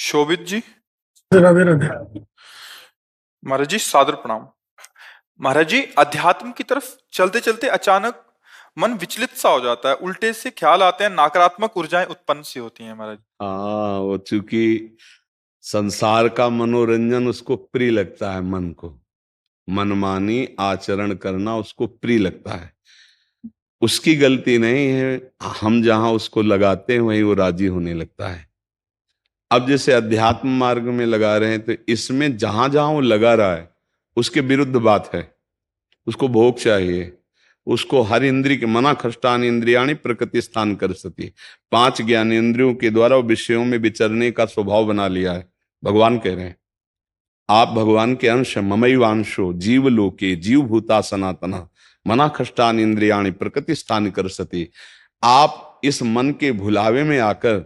शोभित जी। राधे राधे। महाराज जी सादर प्रणाम। महाराज जी, अध्यात्म की तरफ चलते चलते अचानक मन विचलित सा हो जाता है, उल्टे से ख्याल आते हैं, नकारात्मक ऊर्जाएं उत्पन्न सी होती हैं महाराज। हाँ, वो चूंकि संसार का मनोरंजन उसको प्रिय लगता है, मन को मनमानी आचरण करना उसको प्रिय लगता है। उसकी गलती नहीं है, हम जहां उसको लगाते हैं वहीं वो राजी होने लगता है। अब जैसे अध्यात्म मार्ग में लगा रहे हैं तो इसमें जहां जहां वो लगा रहा है उसके विरुद्ध बात है। उसको भोग चाहिए, उसको हर इंद्रिय के मना खष्टान इंद्रियाणी प्रकृति स्थान कर सती, पांच ज्ञानेंद्रियों के द्वारा वो विषयों में विचरने का स्वभाव बना लिया है। भगवान कह रहे हैं आप भगवान के अंश, ममैवांशो जीव लोके जीव भूता सनातना मना खष्टान इंद्रियाणी प्रकृति स्थान कर सती। आप इस मन के भुलावे में आकर,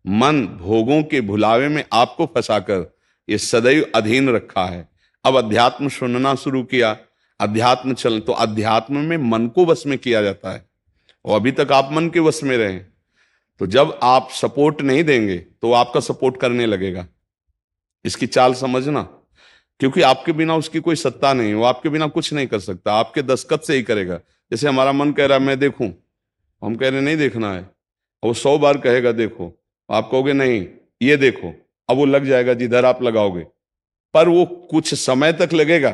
मन भोगों के भुलावे में आपको फंसाकर ये सदैव अधीन रखा है। अब अध्यात्म सुनना शुरू किया, अध्यात्म चल तो अध्यात्म में मन को वश में किया जाता है और अभी तक आप मन के वश में रहे। तो जब आप सपोर्ट नहीं देंगे तो वो आपका सपोर्ट करने लगेगा। इसकी चाल समझना, क्योंकि आपके बिना उसकी कोई सत्ता नहीं, वो आपके बिना कुछ नहीं कर सकता, आपके दस्तखत से ही करेगा। जैसे हमारा मन कह रहा है मैं देखूं, हम कह रहे नहीं देखना है, और वो 100 बार कहेगा देखो, आप कहोगे नहीं ये देखो, अब वो लग जाएगा जिधर आप लगाओगे, पर वो कुछ समय तक लगेगा,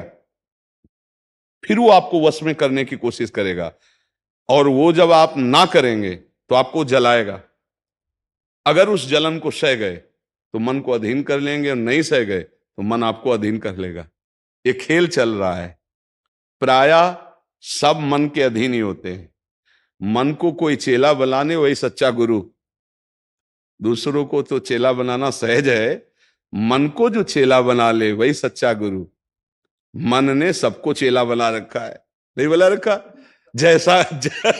फिर वो आपको वश में करने की कोशिश करेगा, और वो जब आप ना करेंगे तो आपको जलाएगा। अगर उस जलन को सह गए तो मन को अधीन कर लेंगे, और नहीं सह गए तो मन आपको अधीन कर लेगा। ये खेल चल रहा है। प्रायः सब मन के अधीन ही होते हैं। मन को कोई चेला बनाने वही सच्चा गुरु। दूसरों को तो चेला बनाना सहज है, मन को जो चेला बना ले वही सच्चा गुरु। मन ने सबको चेला बना रखा है, नहीं बना रखा? जैसा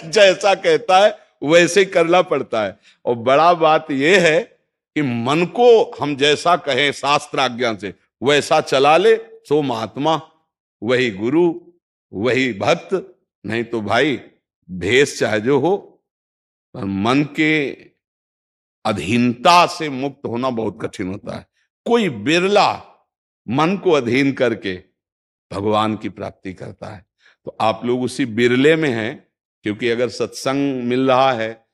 जैसा कहता है वैसे ही करना पड़ता है। और बड़ा बात यह है कि मन को हम जैसा कहें शास्त्र आज्ञा से वैसा चला ले सो महात्मा, वही गुरु, वही भक्त। नहीं तो भाई भेष चाहे जो हो, पर मन के अधीनता से मुक्त होना बहुत कठिन होता है। कोई बिरला मन को अधीन करके भगवान की प्राप्ति करता है। तो आप लोग उसी बिरले में हैं, क्योंकि अगर सत्संग मिल रहा है,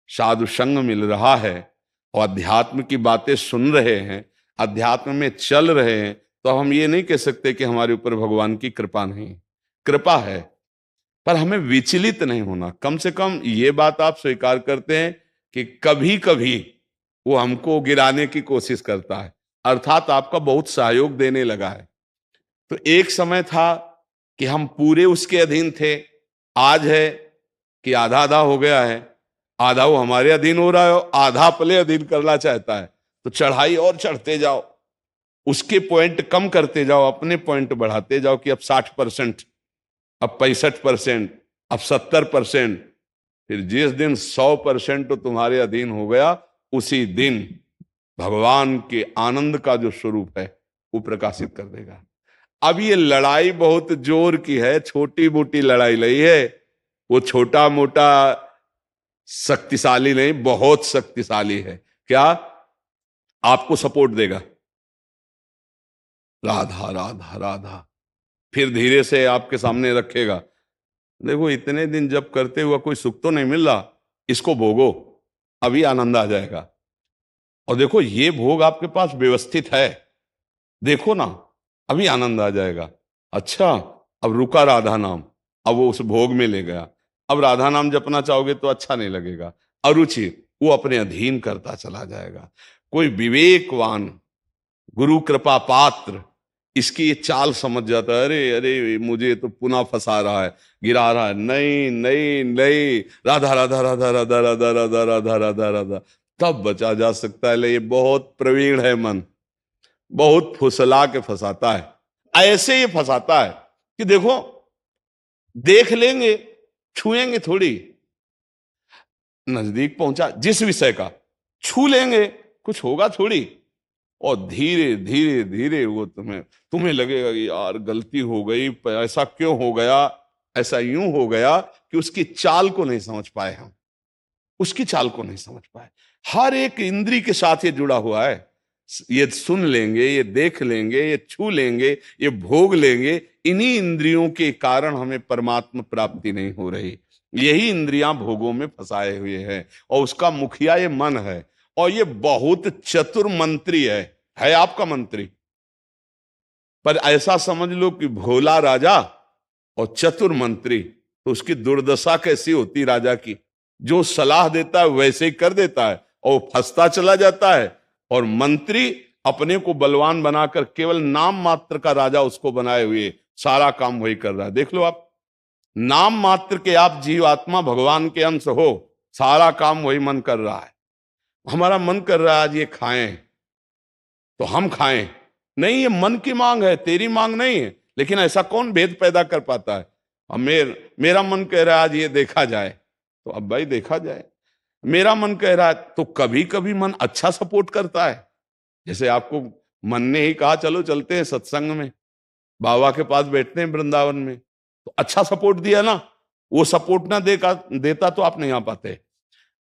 साधु संग मिल रहा है, और अध्यात्म की बातें सुन रहे हैं, अध्यात्म में चल रहे हैं, तो हम ये नहीं कह सकते कि हमारे ऊपर भगवान की कृपा नहीं। कृपा है, पर हमें विचलित नहीं होना। कम से कम ये बात आप स्वीकार करते हैं कि कभी कभी वो हमको गिराने की कोशिश करता है, अर्थात आपका बहुत सहयोग देने लगा है। तो एक समय था कि हम पूरे उसके अधीन थे, आज है कि आधा आधा हो गया है। आधा वो हमारे अधीन हो रहा है, आधा अपने अधीन करना चाहता है। तो चढ़ाई और चढ़ते जाओ, उसके पॉइंट कम करते जाओ, अपने पॉइंट बढ़ाते जाओ कि अब 60%, अब 65%, अब 70%। फिर जिस दिन 100% तो तुम्हारे अधीन हो गया, उसी दिन भगवान के आनंद का जो स्वरूप है वो प्रकाशित कर देगा। अब ये लड़ाई बहुत जोर की है, छोटी मोटी लड़ाई नहीं है। वो छोटा मोटा शक्तिशाली नहीं, बहुत शक्तिशाली है। क्या? आपको सपोर्ट देगा, राधा राधा राधा, फिर धीरे से आपके सामने रखेगा। देखो इतने दिन जब करते हुआ कोई सुख तो नहीं मिल रहा, इसको भोगो, अभी आनंद आ जाएगा। और देखो ये भोग आपके पास व्यवस्थित है, देखो ना, अभी आनंद आ जाएगा। अच्छा, अब रुका राधा नाम, अब वो उस भोग में ले गया। अब राधा नाम जपना चाहोगे तो अच्छा नहीं लगेगा, अरुचि, वो अपने अधीन करता चला जाएगा। कोई विवेकवान गुरु कृपा पात्र इसकी ये चाल समझ जाता है, अरे अरे मुझे तो पुनः फंसा रहा है, गिरा रहा है। नहीं नहीं नहीं, राधा राधा राधा राधा राधा राधा राधा राधा राधा, तब बचा जा सकता है। ले ये बहुत प्रवीण है मन, बहुत फुसला के फंसाता है। ऐसे ही फंसाता है कि देखो देख लेंगे, छुएंगे थोड़ी, नजदीक पहुंचा जिस विषय का, छू लेंगे, कुछ होगा थोड़ी, और धीरे धीरे धीरे वो तुम्हें लगेगा कि यार गलती हो गई, ऐसा क्यों हो गया, ऐसा यूं हो गया कि उसकी चाल को नहीं समझ पाए हम, उसकी चाल को नहीं समझ पाए। हर एक इंद्री के साथ ये जुड़ा हुआ है। ये सुन लेंगे, ये देख लेंगे, ये छू लेंगे, ये भोग लेंगे, इन्हीं इंद्रियों के कारण हमें परमात्मा प्राप्ति नहीं हो रही। यही इंद्रियां भोगों में फंसाए हुए हैं और उसका मुखिया ये मन है। और ये बहुत चतुर मंत्री है आपका मंत्री। पर ऐसा समझ लो कि भोला राजा और चतुर मंत्री, तो उसकी दुर्दशा कैसी होती राजा की। जो सलाह देता है वैसे ही कर देता है और वो फंसता चला जाता है। और मंत्री अपने को बलवान बनाकर केवल नाम मात्र का राजा उसको बनाए हुए सारा काम वही कर रहा है। देख लो आप, नाम मात्र के आप जीवात्मा भगवान के अंश हो, सारा काम वही मन कर रहा है। हमारा मन कर रहा है आज ये खाएं तो हम खाएं, नहीं, ये मन की मांग है, तेरी मांग नहीं है। लेकिन ऐसा कौन भेद पैदा कर पाता है। अब मेरा मन कह रहा है आज ये देखा जाए, तो अब भाई देखा जाए। मेरा मन कह रहा है, तो कभी कभी मन अच्छा सपोर्ट करता है। जैसे आपको मन ने ही कहा चलो चलते हैं सत्संग में, बाबा के पास बैठते हैं वृंदावन में, तो अच्छा सपोर्ट दिया ना। वो सपोर्ट ना देता तो आप नहीं आ पाते।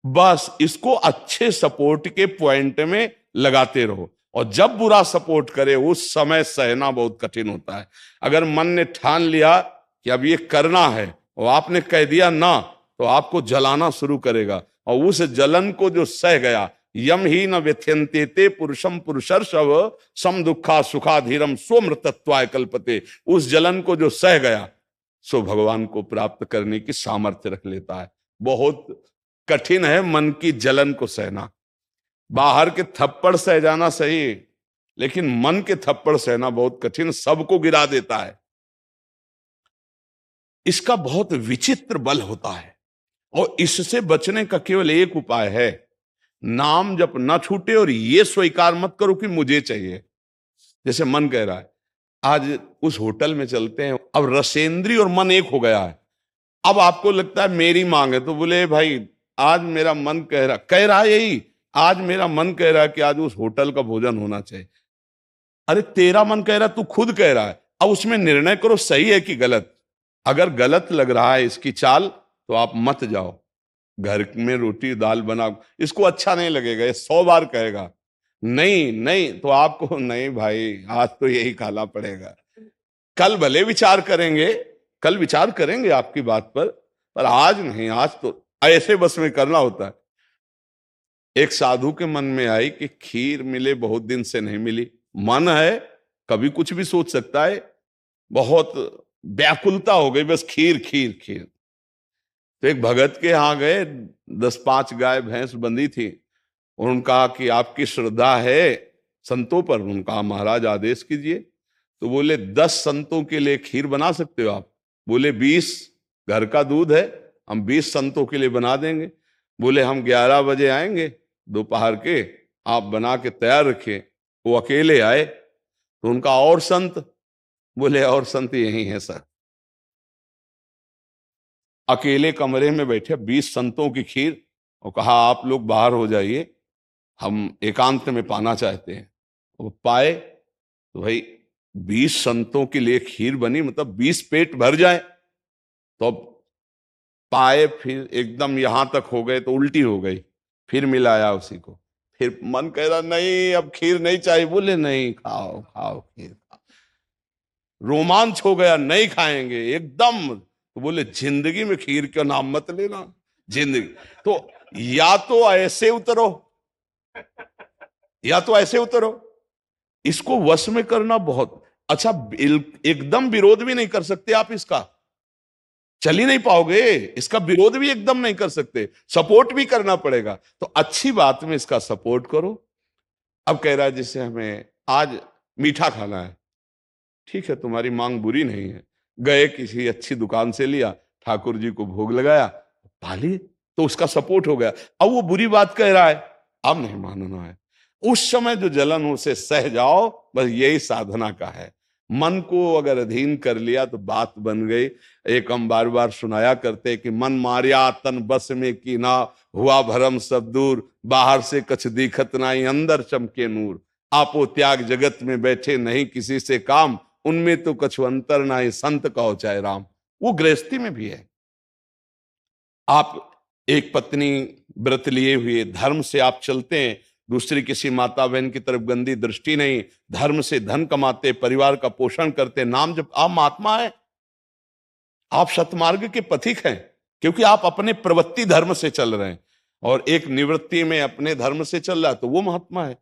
बस इसको अच्छे सपोर्ट के पॉइंट में लगाते रहो। और जब बुरा सपोर्ट करे उस समय सहना बहुत कठिन होता है। अगर मन ने ठान लिया कि अब ये करना है और आपने कह दिया ना, तो आपको जलाना शुरू करेगा। और उस जलन को जो सह गया, यम ही न व्यथ्यन्ते ते पुरुषम पुरुषर्षव सम दुखा सुखाधीरम स्वमृतत्वाय कल्पते, उस जलन को जो सह गया सो भगवान को प्राप्त करने की सामर्थ्य रख लेता है। बहुत कठिन है मन की जलन को सहना। बाहर के थप्पड़ सह जाना सही, लेकिन मन के थप्पड़ सहना बहुत कठिन, सबको गिरा देता है। इसका बहुत विचित्र बल होता है और इससे बचने का केवल एक उपाय है, नाम जप न छूटे और ये स्वीकार मत करो कि मुझे चाहिए। जैसे मन कह रहा है आज उस होटल में चलते हैं, अब रसेंद्री और मन एक हो गया है। अब आपको लगता है मेरी मांग है, तो बोले भाई आज मेरा मन कह रहा है यही, आज मेरा मन कह रहा है कि आज उस होटल का भोजन होना चाहिए। अरे तेरा मन कह रहा है, तू खुद कह रहा है, अब उसमें निर्णय करो सही है कि गलत। अगर गलत लग रहा है इसकी चाल तो आप मत जाओ। घर में रोटी दाल बनाओ, इसको अच्छा नहीं लगेगा, ये 100 बार कहेगा नहीं नहीं, तो आपको नहीं भाई आज तो यही खाना पड़ेगा। कल भले विचार करेंगे, कल विचार करेंगे आपकी बात पर आज नहीं, आज तो ऐसे बस में करना होता है। एक साधु के मन में आई कि खीर मिले, बहुत दिन से नहीं मिली, मन है कभी कुछ भी सोच सकता है, बहुत व्याकुलता हो गई, बस खीर खीर खीर। तो एक भगत के यहां गए, 10-5 गाय भैंस बंधी थी, और उनका कि आपकी श्रद्धा है संतों पर। उनका महाराज आदेश कीजिए। तो बोले 10 संतों के लिए खीर बना सकते हो आप? बोले 20, घर का दूध है, हम 20 संतों के लिए बना देंगे। बोले हम 11 बजे आएंगे दोपहर के, आप बना के तैयार रखिए। वो अकेले आए, तो उनका और संत? बोले और संत यही है सर। अकेले कमरे में बैठे 20 संतों की खीर, और कहा आप लोग बाहर हो जाइए, हम एकांत में पाना चाहते हैं। वो पाए तो भाई 20 संतों के लिए खीर बनी, मतलब 20 पेट भर जाए। तो अब पाए, फिर एकदम यहां तक हो गए तो उल्टी हो गई, फिर मिलाया उसी को। फिर मन कह रहा नहीं अब खीर नहीं चाहिए। बोले नहीं, खाओ खाओ खीर खाओ। रोमांच हो गया, नहीं खाएंगे एकदम। तो बोले जिंदगी में खीर का नाम मत लेना, जिंदगी। तो या तो ऐसे उतरो, या तो ऐसे उतरो। इसको वश में करना बहुत अच्छा। एकदम विरोध भी नहीं कर सकते आप इसका, चल ही नहीं पाओगे। इसका विरोध भी एकदम नहीं कर सकते, सपोर्ट भी करना पड़ेगा। तो अच्छी बात में इसका सपोर्ट करो। अब कह रहा है जैसे हमें आज मीठा खाना है, ठीक है तुम्हारी मांग बुरी नहीं है। गए किसी अच्छी दुकान से लिया, ठाकुर जी को भोग लगाया, पाली, तो उसका सपोर्ट हो गया। अब वो बुरी बात कह रहा है, अब नहीं मानना है। उस समय जो जलन उसे सह जाओ, बस यही साधना का है। मन को अगर अधीन कर लिया तो बात बन गई। एक हम बार बार सुनाया करते कि मन मारिया तन बस में की ना, हुआ भरम सब दूर, बाहर से कछ दिखत नाई, अंदर चमके नूर। आपो त्याग जगत में बैठे नहीं किसी से काम, उनमें तो कछु अंतर नाई, संत कहो चाहे राम। वो गृहस्थी में भी है। आप एक पत्नी व्रत लिए हुए धर्म से आप चलते हैं, दूसरी किसी माता बहन की तरफ गंदी दृष्टि नहीं, धर्म से धन कमाते, परिवार का पोषण करते, नाम जब आप महात्मा है, आप सतमार्ग के पथिक हैं, क्योंकि आप अपने प्रवृत्ति धर्म से चल रहे हैं और एक निवृत्ति में अपने धर्म से चल रहा है, तो वो महात्मा है।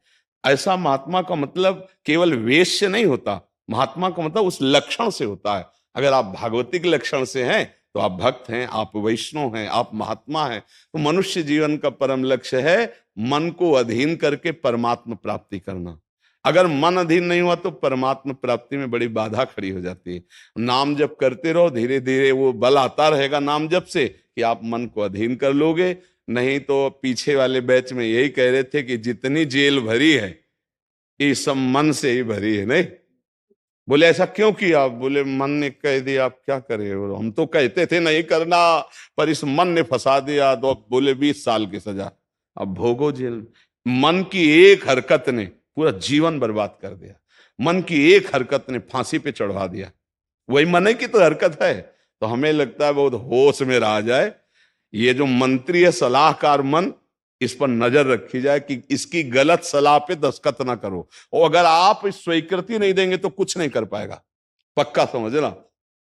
ऐसा महात्मा का मतलब केवल वेश से नहीं होता, महात्मा का मतलब उस लक्षण से होता है। अगर आप भागवतिक लक्षण से हैं तो आप भक्त हैं, आप वैष्णव हैं, आप महात्मा हैं। तो मनुष्य जीवन का परम लक्ष्य है मन को अधीन करके परमात्मा प्राप्ति करना। अगर मन अधीन नहीं हुआ तो परमात्मा प्राप्ति में बड़ी बाधा खड़ी हो जाती है। नाम जप करते रहो, धीरे धीरे वो बल आता रहेगा नाम जप से कि आप मन को अधीन कर लोगे। नहीं तो पीछे वाले बैच में यही कह रहे थे कि जितनी जेल भरी है ये सब मन से ही भरी है। नहीं बोले ऐसा क्यों किया? बोले मन ने कह दिया, आप क्या करें, और हम तो कहते थे नहीं करना, पर इस मन ने फंसा दिया, तो बोले 20 साल की सजा, अब भोगो जेल। मन की एक हरकत ने पूरा जीवन बर्बाद कर दिया, मन की एक हरकत ने फांसी पे चढ़वा दिया। वही मन की तो हरकत है। तो हमें लगता है बहुत होश में रहा जाए, ये जो मंत्री है सलाहकार मन, इस पर नजर रखी जाए कि इसकी गलत सलाह पे दस्तखत ना करो। और अगर आप स्वीकृति नहीं देंगे तो कुछ नहीं कर पाएगा, पक्का समझना।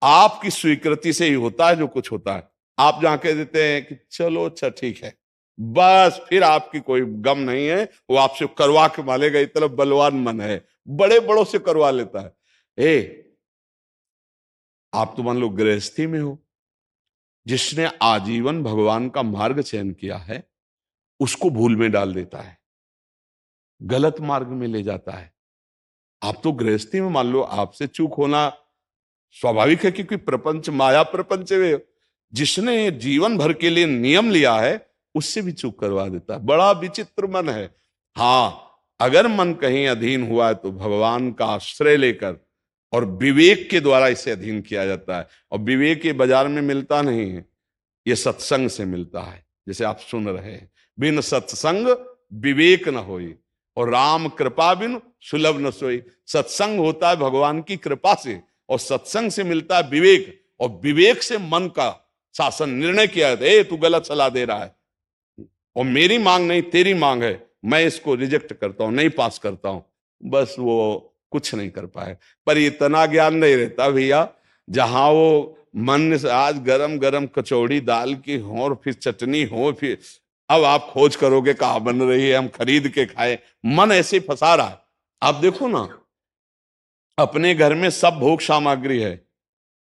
आपकी स्वीकृति से ही होता है जो कुछ होता है। आप जहां कह देते हैं कि चलो अच्छा ठीक है, बस फिर आपकी कोई गम नहीं है, वो आपसे करवा के मालेगा। इतना बलवान मन है, बड़े बड़ों से करवा लेता है। आप तो मान लो गृहस्थी में हो, जिसने आजीवन भगवान का मार्ग चयन किया है उसको भूल में डाल देता है, गलत मार्ग में ले जाता है। आप तो गृहस्थी में मान लो आपसे चूक होना स्वाभाविक है, क्योंकि प्रपंच माया प्रपंच में जिसने जीवन भर के लिए नियम लिया है उससे भी चूक करवा देता है। बड़ा विचित्र मन है। हाँ, अगर मन कहीं अधीन हुआ है तो भगवान का आश्रय लेकर और विवेक के द्वारा इसे अधीन किया जाता है। और विवेक ये बाजार में मिलता नहीं है, ये सत्संग से मिलता है। जैसे आप सुन रहे हैं, बिन सत्संग विवेक न होई और राम कृपा बिन सुलभ न सोई। सत्संग होता है भगवान की कृपा से, और सत्संग से मिलता है विवेक, और विवेक से मन का शासन। निर्णय किया जाता है, तू गलत सलाह दे रहा है और मेरी मांग नहीं तेरी मांग है, मैं इसको रिजेक्ट करता हूं, नहीं पास करता हूं। बस वो कुछ नहीं कर पाए। पर इतना ज्ञान नहीं रहता भैया, जहां वो मन से आज गरम गरम कचौड़ी दाल की हो और फिर चटनी हो, फिर अब आप खोज करोगे कहाँ बन रही है, हम खरीद के खाए। मन ऐसे ही फंसा रहा है। आप देखो ना, अपने घर में सब भोग सामग्री है,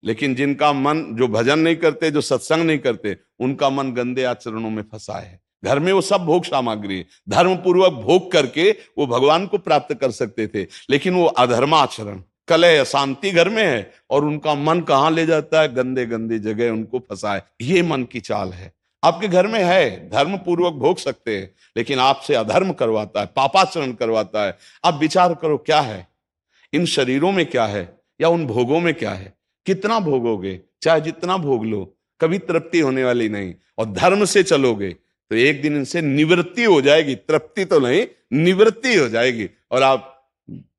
लेकिन जिनका मन, जो भजन नहीं करते, जो सत्संग नहीं करते, उनका मन गंदे आचरणों में फंसा है। घर में वो सब भोग सामग्री, धर्म पूर्वक भोग करके वो भगवान को प्राप्त कर सकते थे, लेकिन वो अधर्माचरण, कलह, अशांति घर में है, और उनका मन कहां ले जाता है? गंदे गंदी जगह उनको फंसाए। ये मन की चाल है। आपके घर में है, धर्म पूर्वक भोग सकते हैं, लेकिन आपसे अधर्म करवाता है, पापाचरण करवाता है। आप विचार करो क्या है इन शरीरों में, क्या है, या उन भोगों में क्या है? कितना भोगोगे? चाहे जितना भोग लो, कभी तृप्ति होने वाली नहीं। और धर्म से चलोगे तो एक दिन इनसे निवृत्ति हो जाएगी, तृप्ति तो नहीं, निवृत्ति हो जाएगी, और आप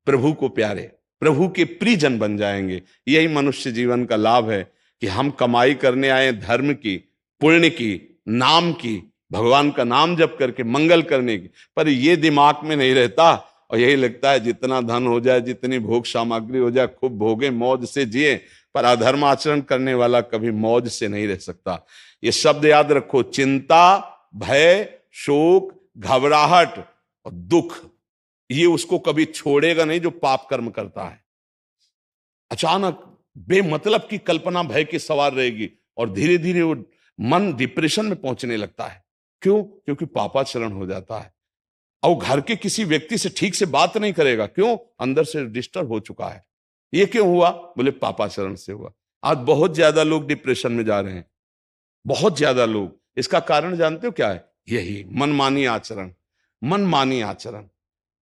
प्रभु को प्यारे, प्रभु के प्रियजन बन जाएंगे। यही मनुष्य जीवन का लाभ है कि हम कमाई करने आए धर्म की, पुण्य की, नाम की, भगवान का नाम जप करके मंगल करने की, पर ये दिमाग में नहीं रहता। और यही लगता है जितना धन हो जाए, जितनी भोग सामग्री हो जाए, खूब भोगे, मौज से जिए। पर अधर्म आचरण करने वाला कभी मौज से नहीं रह सकता। ये शब्द याद रखो, चिंता, भय, शोक, घबराहट और दुख, ये उसको कभी छोड़ेगा नहीं जो पाप कर्म करता है। अचानक बेमतलब की कल्पना भय की सवार रहेगी और धीरे धीरे वो मन डिप्रेशन में पहुंचने लगता है। क्यों? क्योंकि पापाचरण हो जाता है। और घर के किसी व्यक्ति से ठीक से बात नहीं करेगा। क्यों? अंदर से डिस्टर्ब हो चुका है। ये क्यों हुआ? बोले पापाचरण से हुआ। आज बहुत ज्यादा लोग डिप्रेशन में जा रहे हैं, बहुत ज्यादा लोग। इसका कारण जानते हो क्या है? यही मनमानी आचरण। मनमानी आचरण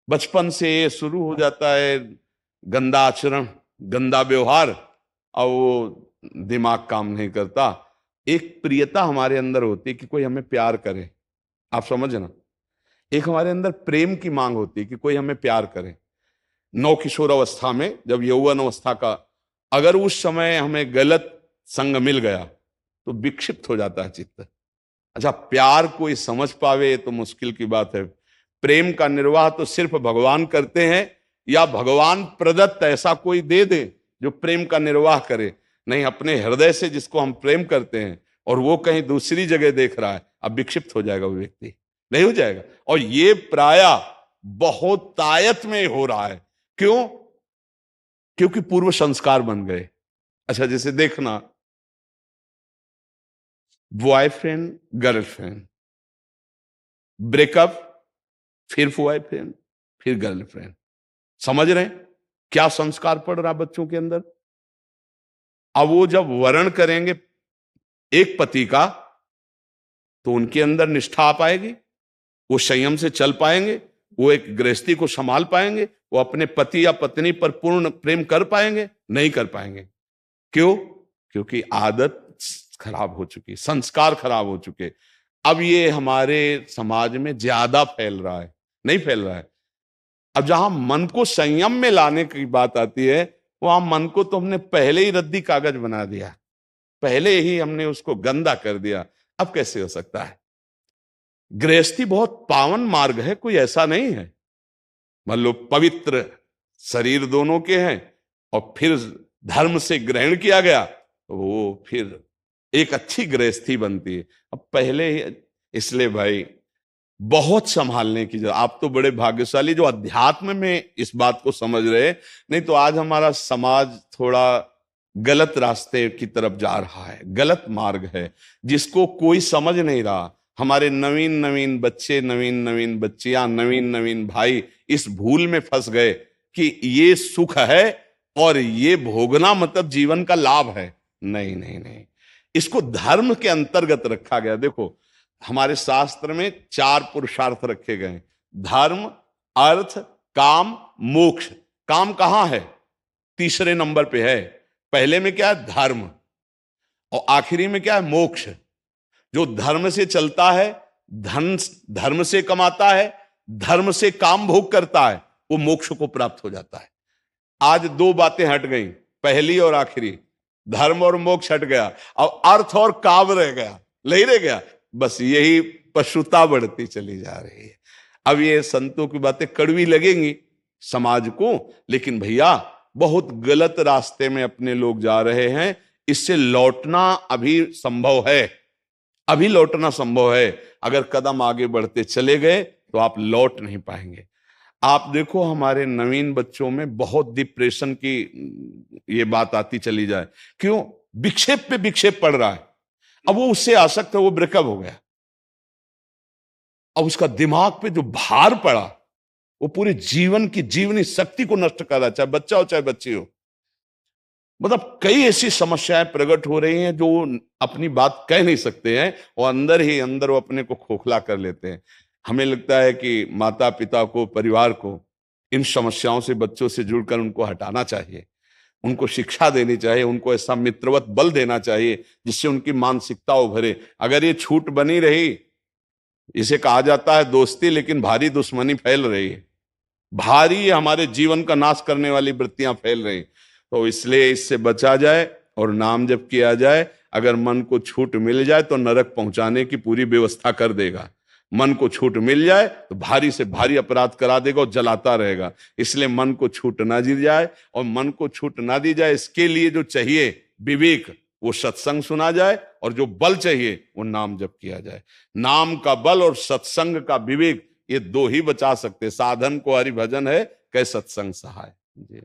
बचपन से शुरू हो जाता है, गंदा आचरण, गंदा व्यवहार, और वो दिमाग काम नहीं करता। एक प्रियता हमारे अंदर होती है कि कोई हमें प्यार करे, आप समझना। एक हमारे अंदर प्रेम की मांग होती है कि कोई हमें प्यार करे। नौ किशोर अवस्था में, जब यौवन अवस्था का, अगर उस समय हमें गलत संग मिल गया तो विक्षिप्त हो जाता है चित्त। अच्छा, प्यार कोई समझ पावे तो मुश्किल की बात है। प्रेम का निर्वाह तो सिर्फ भगवान करते हैं, या भगवान प्रदत्त ऐसा कोई दे दे जो प्रेम का निर्वाह करे। नहीं, अपने हृदय से जिसको हम प्रेम करते हैं और वो कहीं दूसरी जगह देख रहा है, अब विक्षिप्त हो जाएगा वो व्यक्ति, नहीं हो जाएगा। और ये प्रायः बहुत तायत में हो रहा है। क्यों? क्योंकि पूर्व संस्कार बन गए। अच्छा, जैसे देखना, बॉयफ्रेंड गर्लफ्रेंड, ब्रेकअप, फिर बॉयफ्रेंड, फिर गर्लफ्रेंड। समझ रहे हैं क्या संस्कार पड़ रहा बच्चों के अंदर? अब वो जब वर्ण करेंगे एक पति का, तो उनके अंदर निष्ठा आ पाएगी, वो संयम से चल पाएंगे, वो एक गृहस्थी को संभाल पाएंगे, वो अपने पति या पत्नी पर पूर्ण प्रेम कर पाएंगे? नहीं कर पाएंगे। क्यों? क्योंकि आदत खराब हो चुकी, संस्कार खराब हो चुके। अब ये हमारे समाज में ज्यादा फैल रहा है, नहीं फैल रहा है। अब जहां मन को संयम में लाने की बात आती है, वहां मन को तो हमने पहले ही रद्दी कागज बना दिया, पहले ही हमने उसको गंदा कर दिया। अब कैसे हो सकता है? गृहस्थी बहुत पावन मार्ग है, कोई ऐसा नहीं है। मान लो पवित्र शरीर दोनों के हैं और फिर धर्म से ग्रहण किया गया, तो वो फिर एक अच्छी गृहस्थी बनती है। अब पहले ही, इसलिए भाई बहुत संभालने की जरूरत। आप तो बड़े भाग्यशाली जो अध्यात्म में इस बात को समझ रहे, नहीं तो आज हमारा समाज थोड़ा गलत रास्ते की तरफ जा रहा है, गलत मार्ग है जिसको कोई समझ नहीं रहा। हमारे नवीन नवीन बच्चे, नवीन नवीन बच्चियां, नवीन नवीन भाई इस भूल में फंस गए कि ये सुख है और ये भोगना मतलब जीवन का लाभ है। नहीं नहीं नहीं, इसको धर्म के अंतर्गत रखा गया। देखो, हमारे शास्त्र में 4 पुरुषार्थ रखे गए, धर्म, अर्थ, काम, मोक्ष। काम कहां है? तीसरे नंबर पे है। पहले में क्या है? धर्म, और आखिरी में क्या है? मोक्ष। जो धर्म से चलता है, धन धर्म से कमाता है, धर्म से काम भोग करता है, वो मोक्ष को प्राप्त हो जाता है। आज 2 बातें हट गई, पहली और आखिरी, धर्म और मोक्ष हट गया, अब अर्थ और काम रह गया, नहीं रह गया। बस यही पशुता बढ़ती चली जा रही है। अब ये संतों की बातें कड़वी लगेंगी समाज को, लेकिन भैया बहुत गलत रास्ते में अपने लोग जा रहे हैं। इससे लौटना अभी संभव है, अभी लौटना संभव है। अगर कदम आगे बढ़ते चले गए तो आप लौट नहीं पाएंगे। आप देखो, हमारे नवीन बच्चों में बहुत डिप्रेशन की ये बात आती चली जाए। क्यों? विक्षेप पे विक्षेप पड़ रहा है। अब वो उससे आसक्त है, वो ब्रेकअप हो गया, अब उसका दिमाग पे जो भार पड़ा वो पूरे जीवन की जीवनी शक्ति को नष्ट कर रहा है, चाहे बच्चा हो चाहे बच्ची हो। मतलब कई ऐसी समस्याएं प्रकट हो रही हैं जो अपनी बात कह नहीं सकते हैं और अंदर ही अंदर वो अपने को खोखला कर लेते हैं। हमें लगता है कि माता पिता को, परिवार को इन समस्याओं से, बच्चों से जुड़कर उनको हटाना चाहिए, उनको शिक्षा देनी चाहिए, उनको ऐसा मित्रवत बल देना चाहिए जिससे उनकी मानसिकता उभरे। अगर ये छूट बनी रही, इसे कहा जाता है दोस्ती, लेकिन भारी दुश्मनी फैल रही है, भारी हमारे जीवन का नाश करने वाली वृत्तियां फैल रही। तो इसलिए इससे बचा जाए और नाम जप किया जाए। अगर मन को छूट मिल जाए तो नरक पहुंचाने की पूरी व्यवस्था कर देगा। मन को छूट मिल जाए तो भारी से भारी अपराध करा देगा और जलाता रहेगा। इसलिए मन को छूट ना दी जाए, और मन को छूट ना दी जाए इसके लिए जो चाहिए विवेक, वो सत्संग सुना जाए, और जो बल चाहिए वो नाम जप किया जाए। नाम का बल और सत्संग का विवेक, ये 2 ही बचा सकते। साधन को हरि भजन है, कै सत्संग सहाय। जी।